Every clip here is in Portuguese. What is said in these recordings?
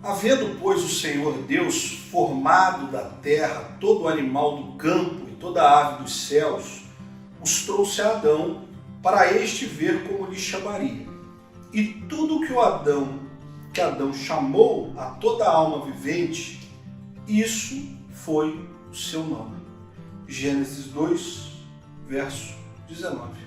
Havendo, pois, o Senhor Deus formado da terra todo animal do campo e toda ave dos céus, os trouxe a Adão para este ver como lhe chamaria. E tudo que Adão chamou a toda alma vivente, isso foi o seu nome. Gênesis 2, verso 19.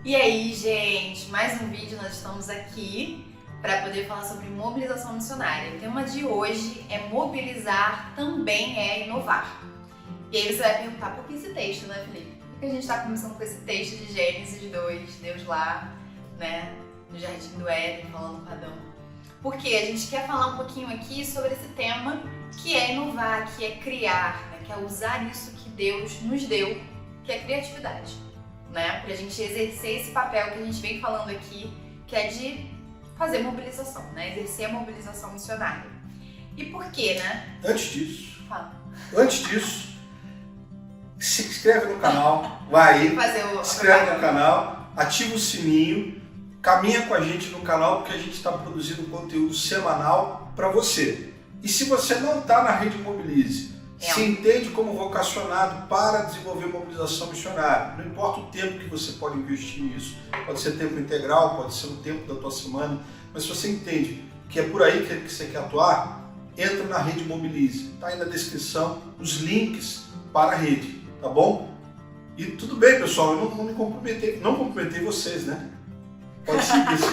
E aí, gente, mais um vídeo, nós estamos aqui para poder falar sobre mobilização missionária. O tema de hoje é mobilizar também é inovar. E aí você vai perguntar, por que esse texto, né, Felipe? Por que a gente está começando com esse texto de Gênesis 2, Deus lá, né, no Jardim do Éden, falando com Adão? Porque a gente quer falar um pouquinho aqui sobre esse tema que é inovar, que é criar, né, que é usar isso que Deus nos deu, que é criatividade, né? Pra gente exercer esse papel que a gente vem falando aqui, que é de fazer mobilização, né? Exercer a mobilização missionária. E por quê, né? Antes disso, se inscreve no canal, vai aí, se inscreve no canal, ativa o sininho, caminha com a gente no canal, porque a gente está produzindo conteúdo semanal para você. E se você não está na Rede Mobilize, se entende como vocacionado para desenvolver mobilização missionária, não importa o tempo que você pode investir nisso, pode ser tempo integral, pode ser um tempo da tua semana, mas se você entende que é por aí que você quer atuar, entra na Rede Mobilize, está aí na descrição os links para a rede, tá bom? E tudo bem, pessoal, eu não comprometei vocês, né? Pode ser isso.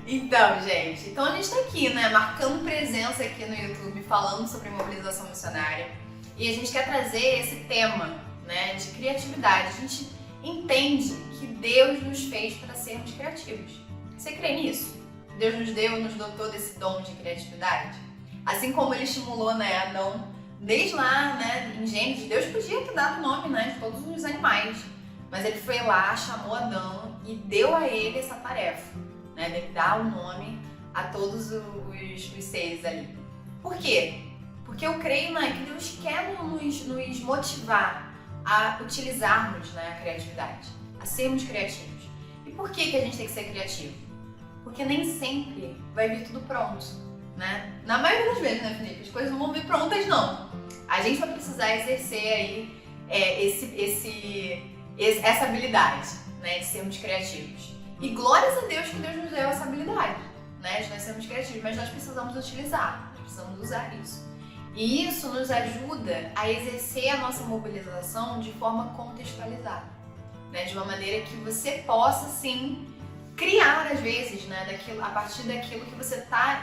Então, gente, então a gente tá aqui, né, marcando presença aqui no YouTube, falando sobre mobilização missionária. E a gente quer trazer esse tema, né, de criatividade. A gente entende que Deus nos fez para sermos criativos. Você crê nisso? Deus nos dotou desse dom de criatividade? Assim como ele estimulou, né, Adão, desde lá, né, em Gênesis, Deus podia ter dado o nome, né, de todos os animais. Mas ele foi lá, chamou Adão e deu a ele essa tarefa, né, de dar o nome a todos os seres ali. Por quê? Porque eu creio, né, que Deus quer nos motivar a utilizarmos, né, a criatividade, a sermos criativos. E por que a gente tem que ser criativo? Porque nem sempre vai vir tudo pronto, né? Na maioria das vezes, né, Felipe? As coisas não vão vir prontas, não. A gente vai precisar exercer aí essa habilidade, né, de sermos criativos. E glórias a Deus que Deus nos deu essa habilidade, né, de nós sermos criativos, mas nós precisamos utilizar, nós precisamos usar isso. E isso nos ajuda a exercer a nossa mobilização de forma contextualizada, né, de uma maneira que você possa, sim, criar, às vezes, né, a partir daquilo que você está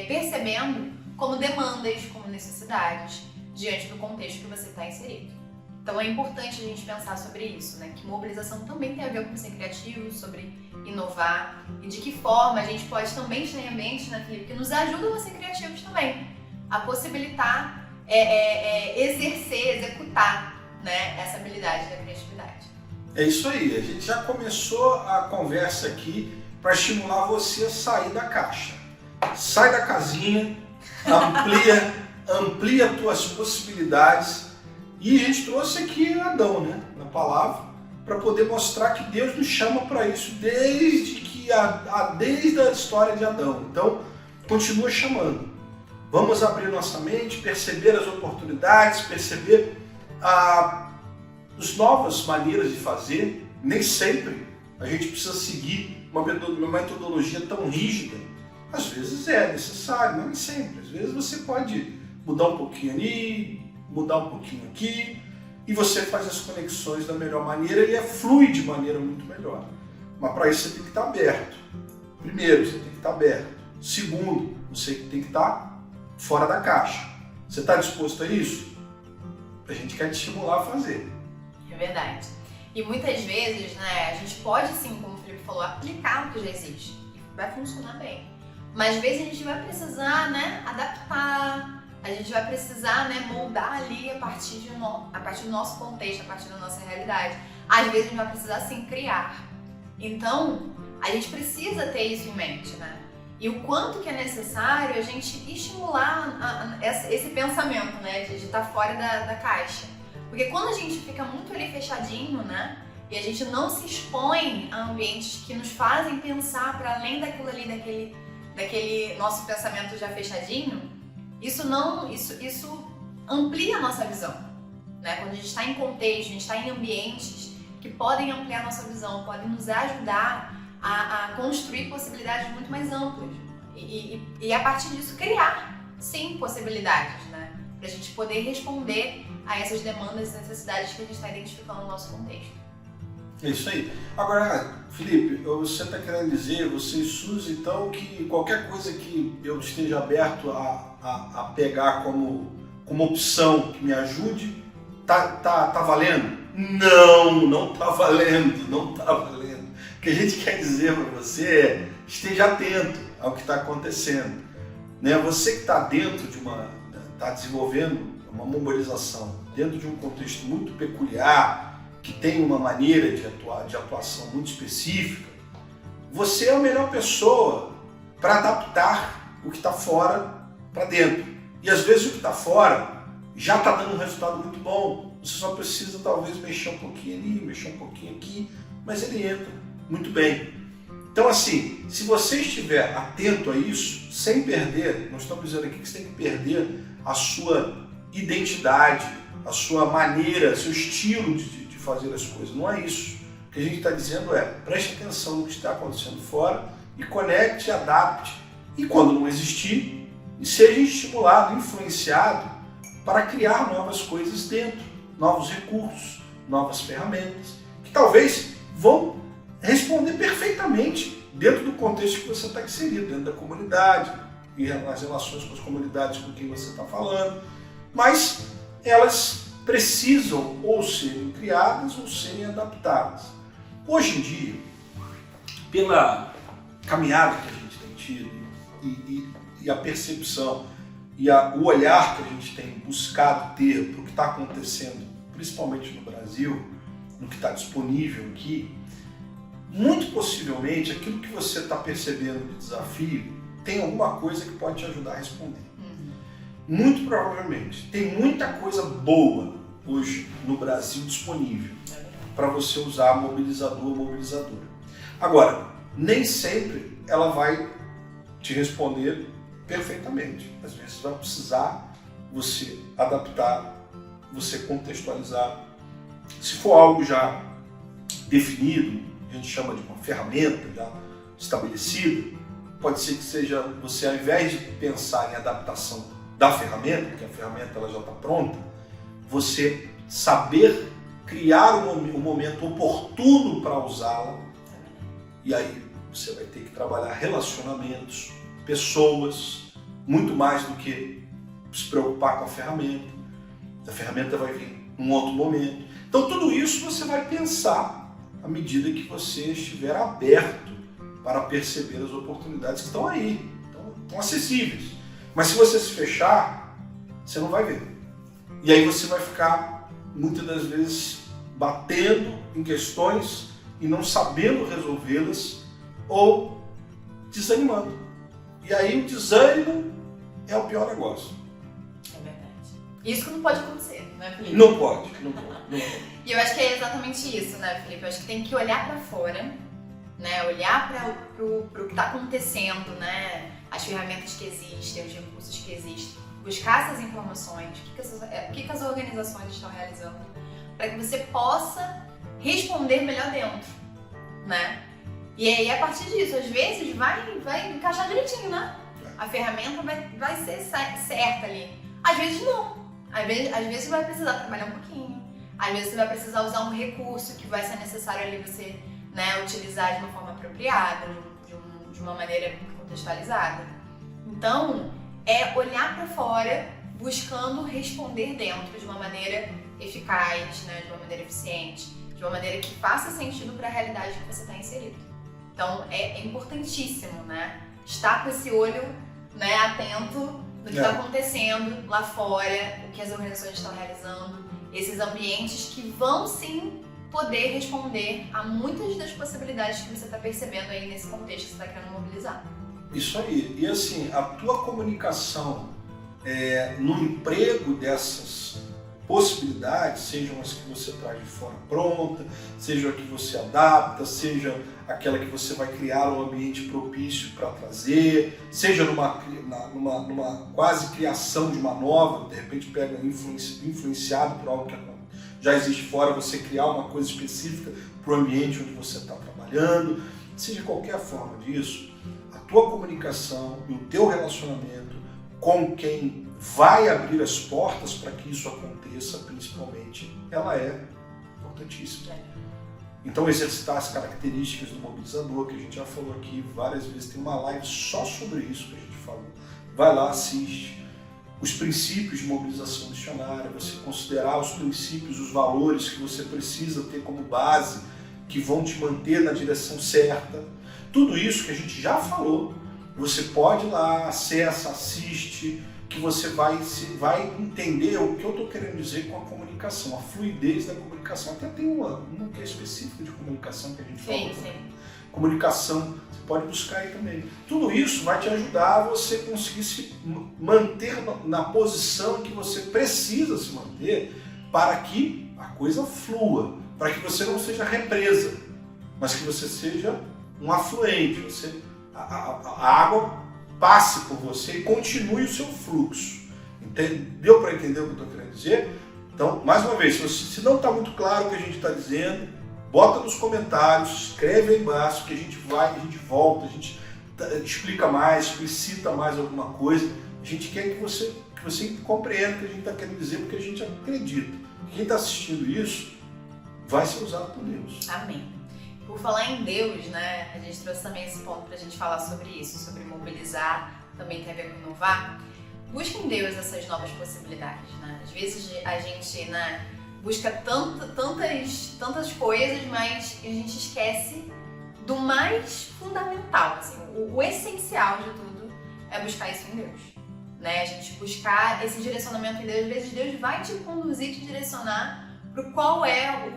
percebendo como demandas, como necessidades, diante do contexto que você está inserido. Então é importante a gente pensar sobre isso, né? Que mobilização também tem a ver com ser criativo, sobre inovar e de que forma a gente pode também estar em ambientes, né, Felipe, que nos ajudam a ser criativos também, a possibilitar exercer, executar, né, essa habilidade da criatividade. É isso aí, a gente já começou a conversa aqui para estimular você a sair da caixa. Sai da casinha, amplia as tuas possibilidades. E a gente trouxe aqui Adão, né, na palavra, para poder mostrar que Deus nos chama para isso desde a história de Adão. Então, continua chamando. Vamos abrir nossa mente, perceber as oportunidades, perceber as novas maneiras de fazer. Nem sempre a gente precisa seguir uma metodologia tão rígida. Às vezes é necessário, mas nem sempre. Às vezes você pode mudar um pouquinho ali, mudar um pouquinho aqui, e você faz as conexões da melhor maneira e flui de maneira muito melhor. Mas para isso você tem que estar aberto. Primeiro, você tem que estar aberto. Segundo, você tem que estar fora da caixa. Você está disposto a isso? A gente quer te estimular a fazer. É verdade. E muitas vezes, né, a gente pode sim, como o Felipe falou, aplicar o que já existe. E vai funcionar bem. Mas às vezes a gente vai precisar, né, adaptar. A gente vai precisar, né, moldar ali a partir do nosso contexto, a partir da nossa realidade. Às vezes a gente vai precisar, sim, criar. Então, a gente precisa ter isso em mente, né? E o quanto que é necessário a gente estimular esse pensamento, né, de estar fora da caixa. Porque quando a gente fica muito ali fechadinho, né, e a gente não se expõe a ambientes que nos fazem pensar para além daquilo ali, daquele nosso pensamento já fechadinho, isso amplia a nossa visão, né? Quando a gente está em contexto, a gente está em ambientes que podem ampliar a nossa visão, podem nos ajudar a construir possibilidades muito mais amplas e a partir disso criar, sim, possibilidades, né? Para a gente poder responder a essas demandas e necessidades que a gente está identificando no nosso contexto. É isso aí. Agora, Felipe, você está querendo dizer, você e Suzy, então, que qualquer coisa que eu esteja aberto a pegar como opção que me ajude, tá valendo? Não tá valendo, não tá valendo. O que a gente quer dizer para você é, esteja atento ao que está acontecendo. Né? Você que está dentro está desenvolvendo uma mobilização dentro de um contexto muito peculiar, que tem uma maneira de atuação muito específica, você é a melhor pessoa para adaptar o que está fora para dentro. E às vezes o que está fora já está dando um resultado muito bom. Você só precisa talvez mexer um pouquinho ali, mexer um pouquinho aqui, mas ele entra muito bem. Então assim, se você estiver atento a isso, sem perder, não estamos dizendo aqui que você tem que perder a sua identidade, a sua maneira, seu estilo de fazer as coisas. Não é isso. O que a gente está dizendo é, preste atenção no que está acontecendo fora e conecte, adapte. E quando não existir, seja estimulado, influenciado para criar novas coisas dentro, novos recursos, novas ferramentas, que talvez vão responder perfeitamente dentro do contexto que você está inserido, dentro da comunidade, e nas relações com as comunidades com quem você está falando, mas elas precisam ou serem criadas ou serem adaptadas. Hoje em dia, pela caminhada que a gente tem tido e a percepção e o olhar que a gente tem buscado ter para o que está acontecendo, principalmente no Brasil, no que está disponível aqui, muito possivelmente aquilo que você está percebendo de desafio tem alguma coisa que pode te ajudar a responder. Muito provavelmente. Tem muita coisa boa hoje no Brasil disponível para você usar mobilizador ou mobilizadora. Agora, nem sempre ela vai te responder perfeitamente. Às vezes vai precisar você adaptar, você contextualizar. Se for algo já definido, a gente chama de uma ferramenta já estabelecida, pode ser que seja você, ao invés de pensar em adaptação da ferramenta, porque a ferramenta ela já está pronta, você saber criar um momento oportuno para usá-la, e aí você vai ter que trabalhar relacionamentos, pessoas, muito mais do que se preocupar com a ferramenta vai vir num outro momento. Então tudo isso você vai pensar à medida que você estiver aberto para perceber as oportunidades que estão aí, estão acessíveis. Mas se você se fechar, você não vai ver. E aí você vai ficar, muitas das vezes, batendo em questões e não sabendo resolvê-las ou desanimando. E aí o desânimo é o pior negócio. É verdade. Isso que não pode acontecer, né, Felipe? Não pode. E eu acho que é exatamente isso, né, Felipe? Eu acho que tem que olhar para fora, né? Olhar para o que está acontecendo, né? As ferramentas que existem, os recursos que existem, buscar essas informações, o que as organizações estão realizando, para que você possa responder melhor dentro, né? E aí, a partir disso, às vezes vai encaixar direitinho, né? A ferramenta vai ser certa ali. Às vezes não. Às vezes você vai precisar trabalhar um pouquinho. Às vezes você vai precisar usar um recurso que vai ser necessário ali você, né, utilizar de uma forma apropriada, de uma maneira contextualizada. Então, é olhar para fora, buscando responder dentro de uma maneira eficaz, né, de uma maneira eficiente, de uma maneira que faça sentido para a realidade que você está inserido. Então, é importantíssimo, né, estar com esse olho, né, atento no que está acontecendo lá fora, o que as organizações estão realizando, esses ambientes que vão sim poder responder a muitas das possibilidades que você está percebendo aí nesse contexto que você está querendo mobilizar. Isso aí. E assim, a tua comunicação no emprego dessas possibilidades, sejam as que você traz de fora pronta, seja a que você adapta, seja aquela que você vai criar um ambiente propício para trazer, seja numa quase criação de uma nova, de repente pega influenciado por algo que já existe fora, você criar uma coisa específica para o ambiente onde você está trabalhando, seja qualquer forma disso, a tua comunicação e o teu relacionamento com quem vai abrir as portas para que isso aconteça, principalmente, ela é importantíssima. Então, exercitar as características do mobilizador, que a gente já falou aqui várias vezes, tem uma live só sobre isso que a gente falou. Vai lá, assiste. Os princípios de mobilização missionária, você considerar os princípios, os valores que você precisa ter como base, que vão te manter na direção certa. Tudo isso que a gente já falou, você pode ir lá, acessa, assiste, que você vai entender o que eu estou querendo dizer com a comunicação, a fluidez da comunicação. Até tem uma que é específica de comunicação que a gente falou. Sim. Comunicação, você pode buscar aí também. Tudo isso vai te ajudar a você conseguir se manter na posição que você precisa se manter para que a coisa flua, para que você não seja represa, mas que você seja um afluente, a água passe por você e continue o seu fluxo. Deu para entender o que eu estou querendo dizer? Então, mais uma vez, se não está muito claro o que a gente está dizendo, bota nos comentários, escreve aí embaixo que a gente volta, a gente explica mais, explicita mais alguma coisa. A gente quer que você compreenda o que a gente está querendo dizer, porque a gente acredita. Quem está assistindo isso vai ser usado por Deus. Amém. Por falar em Deus, né, a gente trouxe também esse ponto para a gente falar sobre isso, sobre mobilizar, também tem a ver com inovar. Busca em Deus essas novas possibilidades, né? Às vezes a gente, né, busca tantas coisas, mas a gente esquece do mais fundamental, assim, o essencial de tudo é buscar isso em Deus, né? A gente buscar esse direcionamento em Deus. Às vezes Deus vai te conduzir, te direcionar para qual é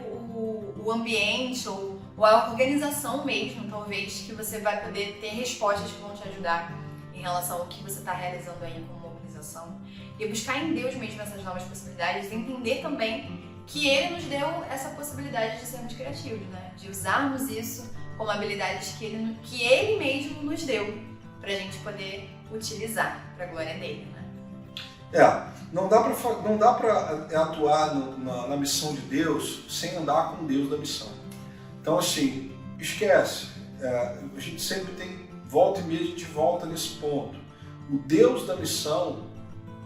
o ambiente ou a organização mesmo, talvez, que você vai poder ter respostas que vão te ajudar em relação ao que você está realizando aí com mobilização. E buscar em Deus mesmo essas novas possibilidades e entender também que Ele nos deu essa possibilidade de sermos criativos, né? De usarmos isso como habilidades que Ele mesmo nos deu para a gente poder utilizar para a glória dele, né? Não dá para atuar na missão de Deus sem andar com o Deus da missão. Então, assim, esquece. A gente sempre volta e meia a gente volta nesse ponto. O Deus da missão,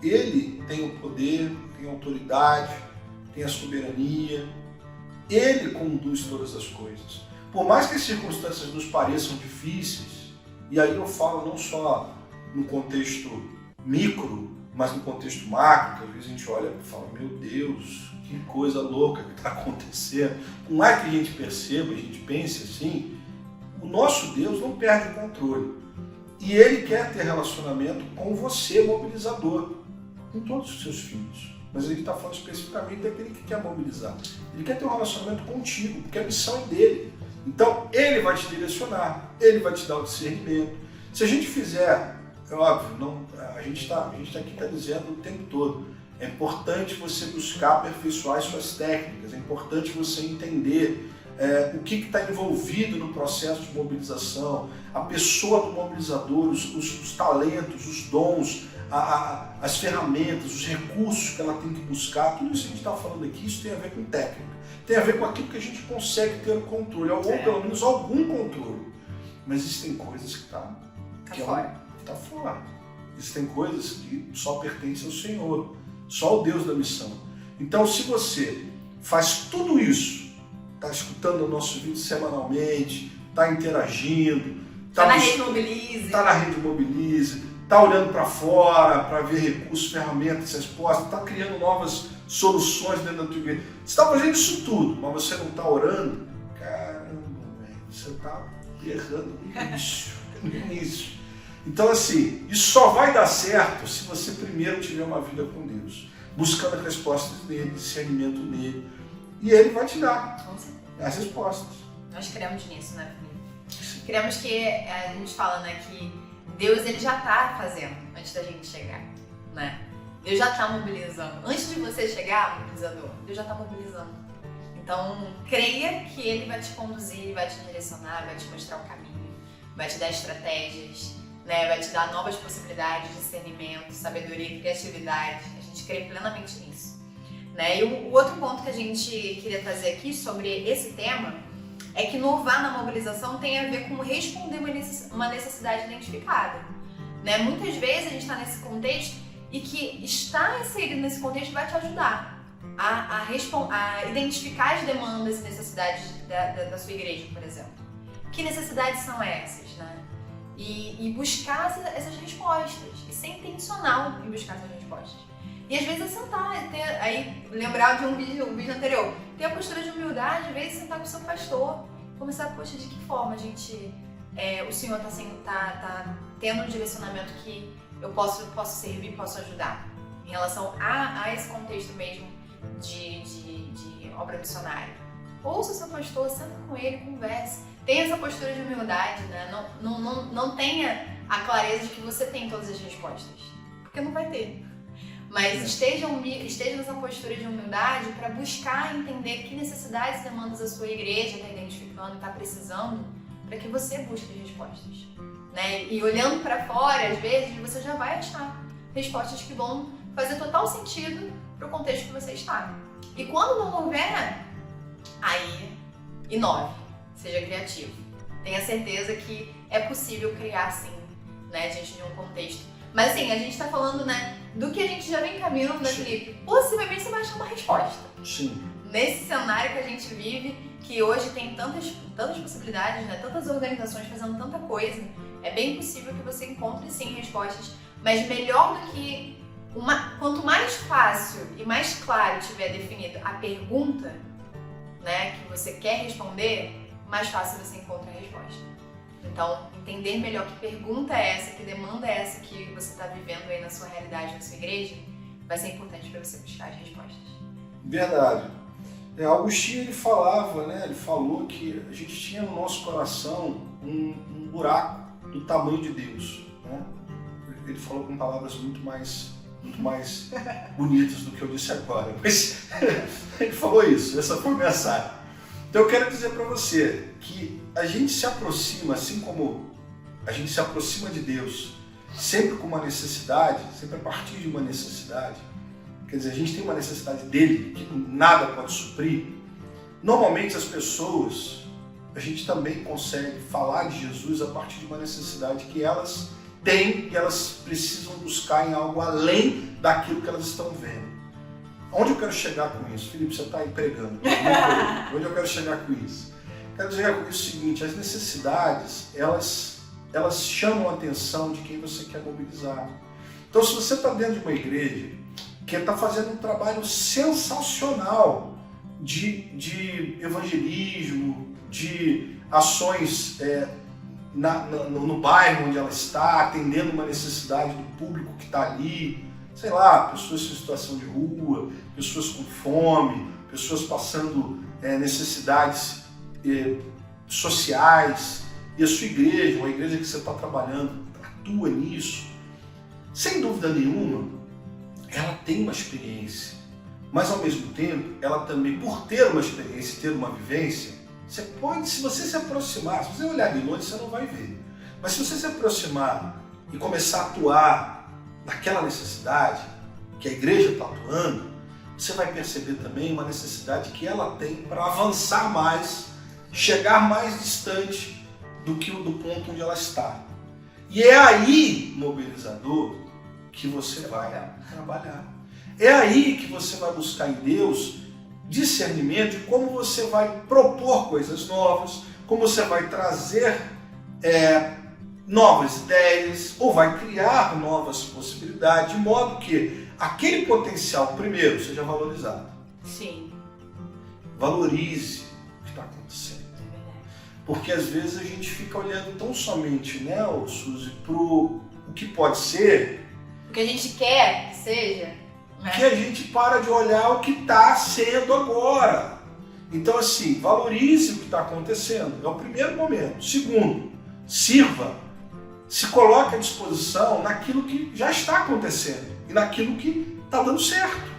Ele tem o poder, tem a autoridade, tem a soberania. Ele conduz todas as coisas. Por mais que as circunstâncias nos pareçam difíceis, e aí eu falo não só no contexto micro, mas no contexto macro, que às vezes a gente olha e fala, meu Deus, que coisa louca que está acontecendo. Por mais que a gente perceba, a gente pense assim, o nosso Deus não perde o controle. E Ele quer ter relacionamento com você, mobilizador, com todos os seus filhos. Mas Ele está falando especificamente daquele que quer mobilizar. Ele quer ter um relacionamento contigo, porque a missão é dele. Então, Ele vai te direcionar, Ele vai te dar o discernimento. Se a gente fizer, é óbvio, a gente aqui está dizendo o tempo todo, é importante você buscar aperfeiçoar as suas técnicas, é importante você entender o que está envolvido no processo de mobilização, a pessoa do mobilizador, os talentos, os dons, as ferramentas, os recursos que ela tem que buscar. Tudo isso que a gente está falando aqui, isso tem a ver com técnica, tem a ver com aquilo que a gente consegue ter o controle, ou pelo menos algum controle. Mas existem coisas que estão fora. Existem coisas que só pertencem ao Senhor, só o Deus da missão. Então, se você faz tudo isso, está escutando o nosso vídeo semanalmente, está interagindo, está na rede Mobilize, está olhando para fora para ver recursos, ferramentas, respostas, está criando novas soluções dentro da tua igreja. Você está fazendo isso tudo, mas você não está orando? Caramba, você está errando no início. Então, assim, isso só vai dar certo se você primeiro tiver uma vida com Deus, buscando as respostas nele, discernimento nele, e Ele vai te dar as respostas. Nós cremos nisso, né, Felipe? Cremos que a gente fala, né, que Deus ele já está fazendo antes da gente chegar, né? Deus já está mobilizando. Antes de você chegar, mobilizador, Deus já está mobilizando. Então, creia que Ele vai te conduzir, vai te direcionar, vai te mostrar o caminho, vai te dar estratégias, né? Vai te dar novas possibilidades, discernimento, sabedoria, criatividade. A gente crê plenamente nisso. Né? E o outro ponto que a gente queria trazer aqui sobre esse tema é que inovar na mobilização tem a ver com responder uma necessidade identificada. Né? Muitas vezes a gente está nesse contexto e que estar inserido nesse contexto vai te ajudar a identificar as demandas e necessidades da sua igreja, por exemplo. Que necessidades são essas? Né? E buscar essas respostas, e ser intencional em buscar essas respostas. E às vezes é sentar, lembrar de um vídeo anterior, ter a postura de humildade, às vezes sentar com o seu pastor, começar, poxa, de que forma a gente, o Senhor tá tendo um direcionamento que eu posso servir, posso ajudar, em relação a esse contexto mesmo de obra missionária. Ouça o seu pastor, senta com ele, converse, tenha essa postura de humildade, né? Não tenha a clareza de que você tem todas as respostas, porque não vai ter. Mas esteja nessa postura de humildade para buscar entender que necessidades e demandas a sua igreja está identificando e está precisando, para que você busque as respostas. Né? E olhando para fora, às vezes, você já vai achar respostas que vão fazer total sentido para o contexto que você está. E quando não houver, aí inove, seja criativo. Tenha certeza que é possível criar sim, né, diante de um contexto. Mas assim, a gente está falando, né, do que a gente já vem caminhando, né, Felipe? Possivelmente você vai achar uma resposta. Sim. Nesse cenário que a gente vive, que hoje tem tantas possibilidades, né, tantas organizações fazendo tanta coisa, é bem possível que você encontre sim respostas, mas melhor do que quanto mais fácil e mais claro tiver definida a pergunta, né, que você quer responder, mais fácil você encontra a resposta. Então, entender melhor que pergunta é essa, que demanda é essa que você está vivendo aí na sua realidade, na sua igreja, vai ser importante para você buscar as respostas. Verdade. Agostinho, ele falava, né, ele falou que a gente tinha no nosso coração um buraco do tamanho de Deus. Né? Ele falou com palavras muito mais bonitas do que eu disse agora. Mas ele falou isso, essa foi a mensagem. Então eu quero dizer para você que a gente se aproxima, assim como a gente se aproxima de Deus, sempre com uma necessidade, sempre a partir de uma necessidade, quer dizer, a gente tem uma necessidade dele que nada pode suprir. Normalmente as pessoas, a gente também consegue falar de Jesus a partir de uma necessidade que elas têm e elas precisam buscar em algo além daquilo que elas estão vendo. Onde eu quero chegar com isso? Felipe, você está aí pregando. Onde eu quero chegar com isso? Quero chegar com isso o seguinte, as necessidades, elas chamam a atenção de quem você quer mobilizar. Então, se você está dentro de uma igreja que está fazendo um trabalho sensacional de evangelismo, de ações no bairro onde ela está, atendendo uma necessidade do público que está ali, sei lá, pessoas em situação de rua, pessoas com fome, pessoas passando necessidades sociais, e a sua igreja, uma igreja que você está trabalhando, atua nisso, sem dúvida nenhuma, ela tem uma experiência, mas ao mesmo tempo, ela também, por ter uma experiência, ter uma vivência, você pode, se você se aproximar, se você olhar de longe, você não vai ver, mas se você se aproximar e começar a atuar naquela necessidade que a igreja está atuando, você vai perceber também uma necessidade que ela tem para avançar mais, chegar mais distante do ponto onde ela está. E é aí, mobilizador, que você vai trabalhar. É aí que você vai buscar em Deus discernimento de como você vai propor coisas novas, como você vai trazer novas ideias, ou vai criar novas possibilidades, de modo que aquele potencial, primeiro, seja valorizado. Sim. Valorize o que está acontecendo. Porque às vezes a gente fica olhando tão somente, né, Suzy, para o que pode ser, o que a gente quer que seja, né? Que a gente para de olhar o que está sendo agora. Então, assim, valorize o que está acontecendo. É o primeiro momento. Segundo, sirva. Se coloque à disposição naquilo que já está acontecendo e naquilo que está dando certo.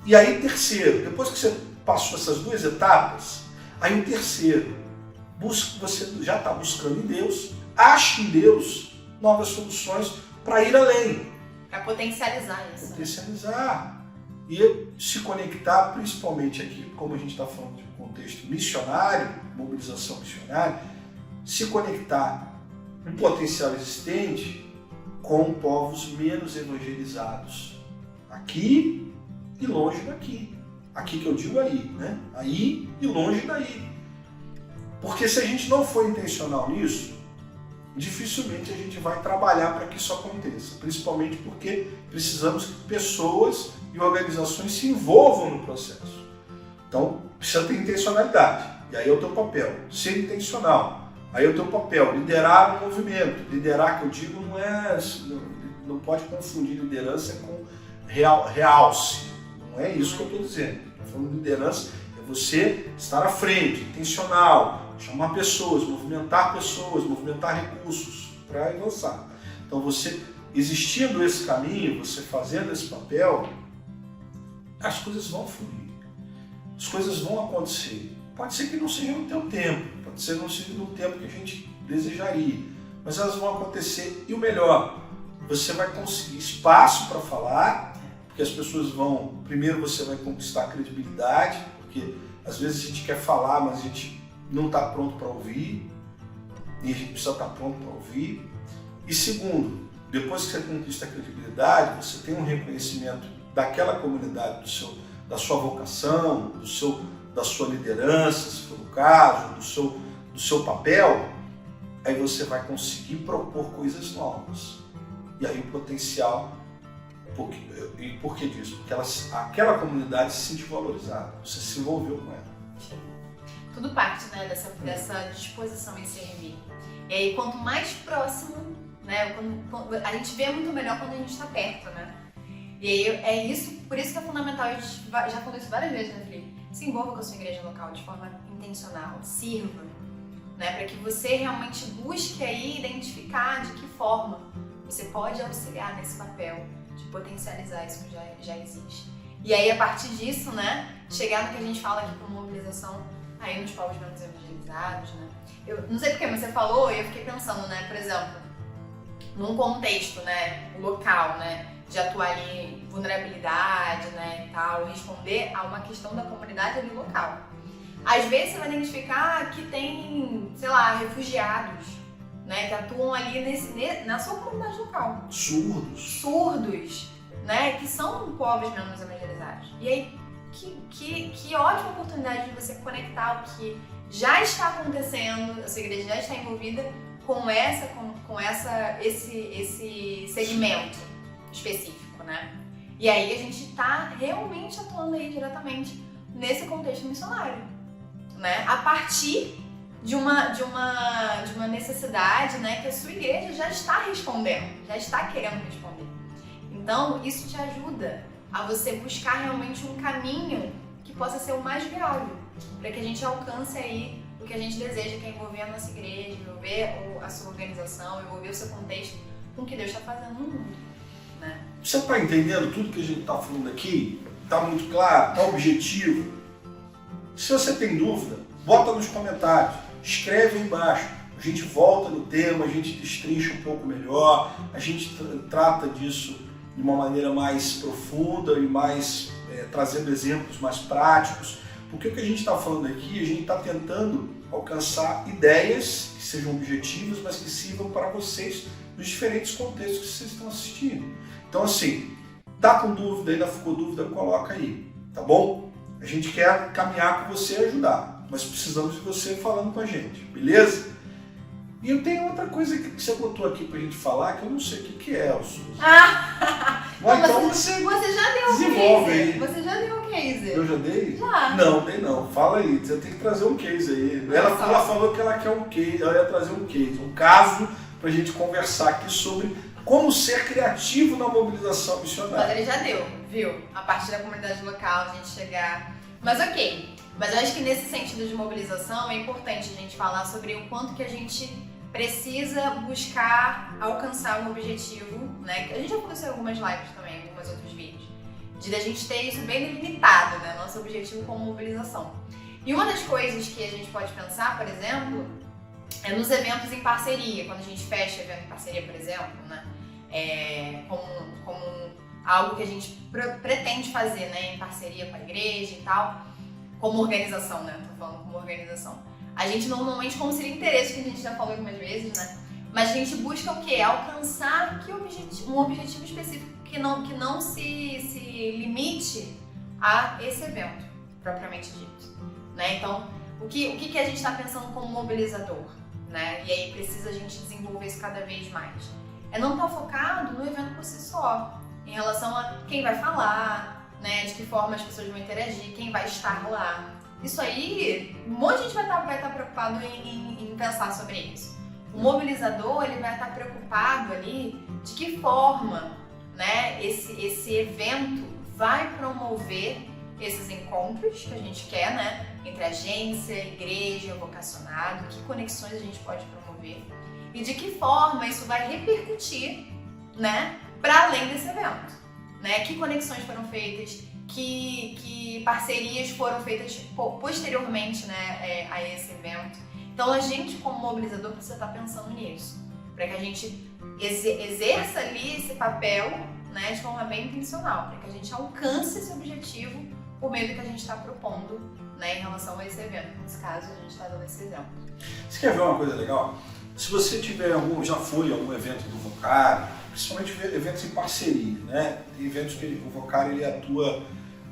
E aí, terceiro, depois que você passou essas 2 etapas, aí o terceiro, você já está buscando em Deus, ache em Deus novas soluções para ir além. Para potencializar isso. Potencializar. E se conectar, principalmente aqui, como a gente está falando de um contexto missionário, mobilização missionária, se conectar um potencial existente com povos menos evangelizados. Aqui e longe daqui. Aqui que eu digo aí, né? Aí e longe daí. Porque se a gente não for intencional nisso, dificilmente a gente vai trabalhar para que isso aconteça. Principalmente porque precisamos que pessoas e organizações se envolvam no processo. Então, precisa ter intencionalidade. E aí é o teu papel. Ser intencional. Aí é o teu papel. Liderar um movimento. Liderar, que eu digo, não pode confundir liderança com realce. Não é isso que eu estou dizendo. Estou falando de liderança, é você estar à frente, intencional, chamar pessoas, movimentar recursos para avançar. Então você, existindo esse caminho, você fazendo esse papel, as coisas vão fluir, as coisas vão acontecer. Pode ser que não seja no teu tempo, pode ser que não seja no tempo que a gente desejaria, mas elas vão acontecer. E o melhor, você vai conseguir espaço para falar, porque as pessoas vão, primeiro você vai conquistar a credibilidade, porque às vezes a gente quer falar, mas a gente não está pronto para ouvir, e a gente precisa estar pronto para ouvir. E segundo, depois que você conquista a credibilidade, você tem um reconhecimento daquela comunidade, da sua vocação, da sua liderança, se for o caso, do seu papel, aí você vai conseguir propor coisas novas. E aí o potencial, e por que disso? Porque aquela comunidade se sentiu valorizada, você se envolveu com ela. Tudo parte, né, dessa disposição em servir. E aí, quanto mais próximo, né, a gente vê muito melhor quando a gente está perto, né? E aí é isso, por isso que é fundamental, a gente já falou isso várias vezes, né, Felipe? Se envolva com a sua igreja local de forma intencional, sirva, né, para que você realmente busque aí identificar de que forma você pode auxiliar nesse papel de potencializar isso que já existe. E aí, a partir disso, né, chegar no que a gente fala aqui com mobilização aí nos povos menos evangelizados, né? Eu não sei porquê, mas você falou e eu fiquei pensando, né, por exemplo, num contexto, né, local, né, de atuar ali em vulnerabilidade, né, e tal, responder a uma questão da comunidade ali local. Às vezes você vai identificar que tem, sei lá, refugiados, né, que atuam ali na sua comunidade local. Surdos, né, que são povos menos evangelizados. E aí, que ótima oportunidade de você conectar o que já está acontecendo, a sua igreja já está envolvida com esse segmento específico, né? E aí a gente está realmente atuando aí diretamente nesse contexto missionário, né? A partir de uma necessidade, né, que a sua igreja já está respondendo, já está querendo responder. Então, isso te ajuda a você buscar realmente um caminho que possa ser o mais viável, para que a gente alcance aí o que a gente deseja, que é envolver a nossa igreja, envolver a sua organização, envolver o seu contexto com o que Deus está fazendo no mundo, né? Você está entendendo tudo que a gente está falando aqui? Está muito claro? Está objetivo? Se você tem dúvida, bota nos comentários, escreve aí embaixo. A gente volta no tema, a gente destrincha um pouco melhor, a gente trata disso de uma maneira mais profunda e mais trazendo exemplos mais práticos. Porque o que a gente está falando aqui, a gente está tentando alcançar ideias que sejam objetivas, mas que sirvam para vocês nos diferentes contextos que vocês estão assistindo. Então assim, tá com dúvida, ainda ficou dúvida, coloca aí, tá bom? A gente quer caminhar com você e ajudar, mas precisamos de você falando com a gente, beleza? E eu tenho outra coisa que você botou aqui pra gente falar, que eu não sei o que é, Suzy. Mas então você já deu o desenvolve case. aí. Você já deu o case. Eu já dei? Já. Não, dei não. Fala aí, você tem que trazer um case aí. Ela falou que ela quer um case, ela ia trazer um case, um caso pra gente conversar aqui sobre como ser criativo na mobilização missionária. Mas ele já deu, viu? A partir da comunidade local, a gente chegar... Mas ok. Mas eu acho que nesse sentido de mobilização é importante a gente falar sobre o quanto que a gente precisa buscar alcançar um objetivo, né? A gente já conheceu algumas lives também, alguns outros vídeos, de a gente ter isso bem delimitado, né? Nosso objetivo como mobilização. E uma das coisas que a gente pode pensar, por exemplo, é nos eventos em parceria, quando a gente fecha evento em parceria, por exemplo, né? Como algo que a gente pretende fazer, né? Em parceria com a igreja e tal, como organização, né? Tô falando como organização. A gente normalmente, como seria interesse, que a gente já falou algumas vezes, né? Mas a gente busca o quê? Alcançar um objetivo específico que não se limite a esse evento, propriamente dito. Né? Então, o que a gente está pensando como mobilizador? Né? E aí precisa a gente desenvolver isso cada vez mais. É não estar focado no evento por si só, em relação a quem vai falar, né? De que forma as pessoas vão interagir, quem vai estar lá. Isso aí, um monte de gente vai estar preocupado em pensar sobre isso. O mobilizador, ele vai estar preocupado ali de que forma, né, esse evento vai promover esses encontros que a gente quer, né, entre agência, igreja, vocacionado, que conexões a gente pode promover e de que forma isso vai repercutir, né, para além desse evento, né, que conexões foram feitas, que parcerias foram feitas posteriormente, né, a esse evento. Então a gente, como mobilizador, precisa estar pensando nisso, para que a gente exerça ali esse papel, né, de forma bem intencional, para que a gente alcance esse objetivo por meio do que a gente está propondo, né, em relação a esse evento. Nesse caso, a gente está dando esse exemplo. Você quer ver uma coisa legal? Se você tiver já foi a algum evento do Vocari, principalmente eventos em parceria, né? Tem eventos que o Vocari ele atua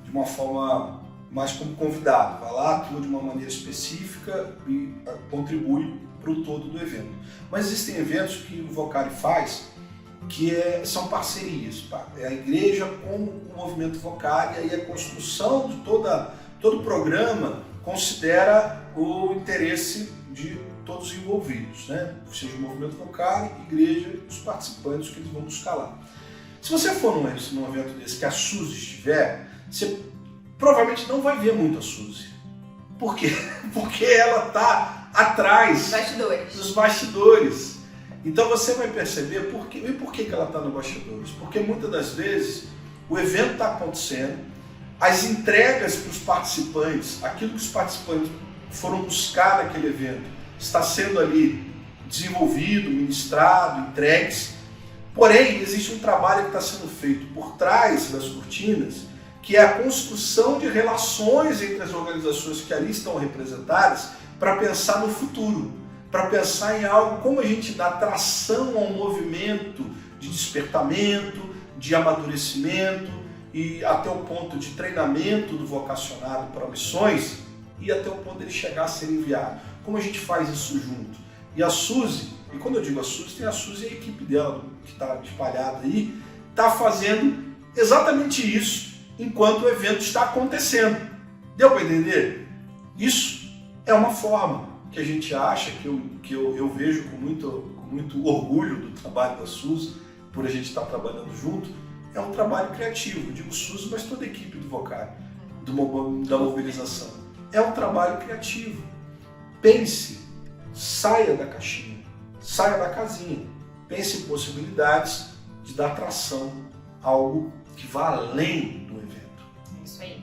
de uma forma mais como convidado, vai lá, atua de uma maneira específica e contribui para o todo do evento. Mas existem eventos que o Vocari faz que são parcerias, é a igreja com o movimento Vocari, e aí a construção de todo o programa considera o interesse de todos os envolvidos, né? Ou seja, o movimento Vocari, igreja, os participantes que eles vão buscar lá. Se você for num evento desse que a Suzy estiver, você provavelmente não vai ver muito a Suzy. Por quê? Porque ela está atrás dos bastidores. Então você vai perceber por que ela está nos bastidores. Porque muitas das vezes o evento está acontecendo, as entregas para os participantes, aquilo que os participantes foram buscar naquele evento, está sendo ali desenvolvido, ministrado, entregues. Porém, existe um trabalho que está sendo feito por trás das cortinas, que é a construção de relações entre as organizações que ali estão representadas para pensar no futuro, para pensar em algo, como a gente dá tração ao movimento de despertamento, de amadurecimento e até o ponto de treinamento do vocacionado para missões e até o ponto de ele chegar a ser enviado. Como a gente faz isso junto? E a Suzy, e quando eu digo a Suzy, tem a Suzy e a equipe dela, que está espalhada aí, está fazendo exatamente isso enquanto o evento está acontecendo. Deu para entender? Isso é uma forma que a gente acha, que eu vejo com muito orgulho do trabalho da Suzy, por a gente estar trabalhando junto, é um trabalho criativo. Eu digo Suzy, mas toda a equipe do Vocari, da mobilização. É um trabalho criativo. Pense, saia da caixinha, saia da casinha. Pense em possibilidades de dar tração a algo que vá além do evento. Isso aí.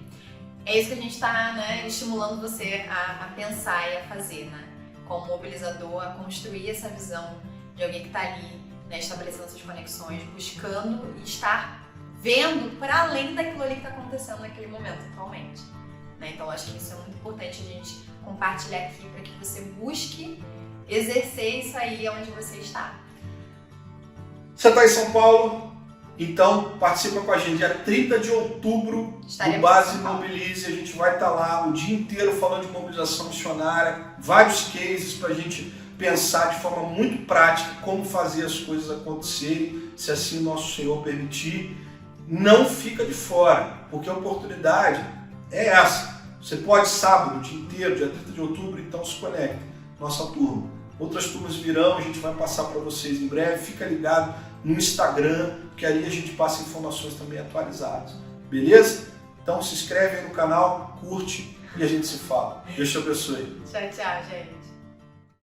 É isso que a gente está, né, estimulando você a pensar e a fazer, né? Como mobilizador, a construir essa visão de alguém que está ali, né, estabelecendo essas conexões, buscando e estar vendo para além daquilo ali que está acontecendo naquele momento atualmente. Né? Então, acho que isso é muito importante a gente compartilhar aqui para que você busque exercer isso aí onde você está. Você está em São Paulo? Então participa com a gente, dia 30 de outubro do Base Mobilize. A gente vai estar lá o dia inteiro falando de mobilização missionária, vários cases para a gente pensar de forma muito prática como fazer as coisas acontecerem, se assim nosso Senhor permitir. Não fica de fora, porque a oportunidade é essa. Você pode sábado, o dia inteiro, dia 30 de outubro, então se conecte, nossa turma. Outras turmas virão, a gente vai passar para vocês em breve. Fica ligado no Instagram, que ali a gente passa informações também atualizadas. Beleza? Então se inscreve aí no canal, curte e a gente se fala. Deus te abençoe. Tchau, tchau, gente.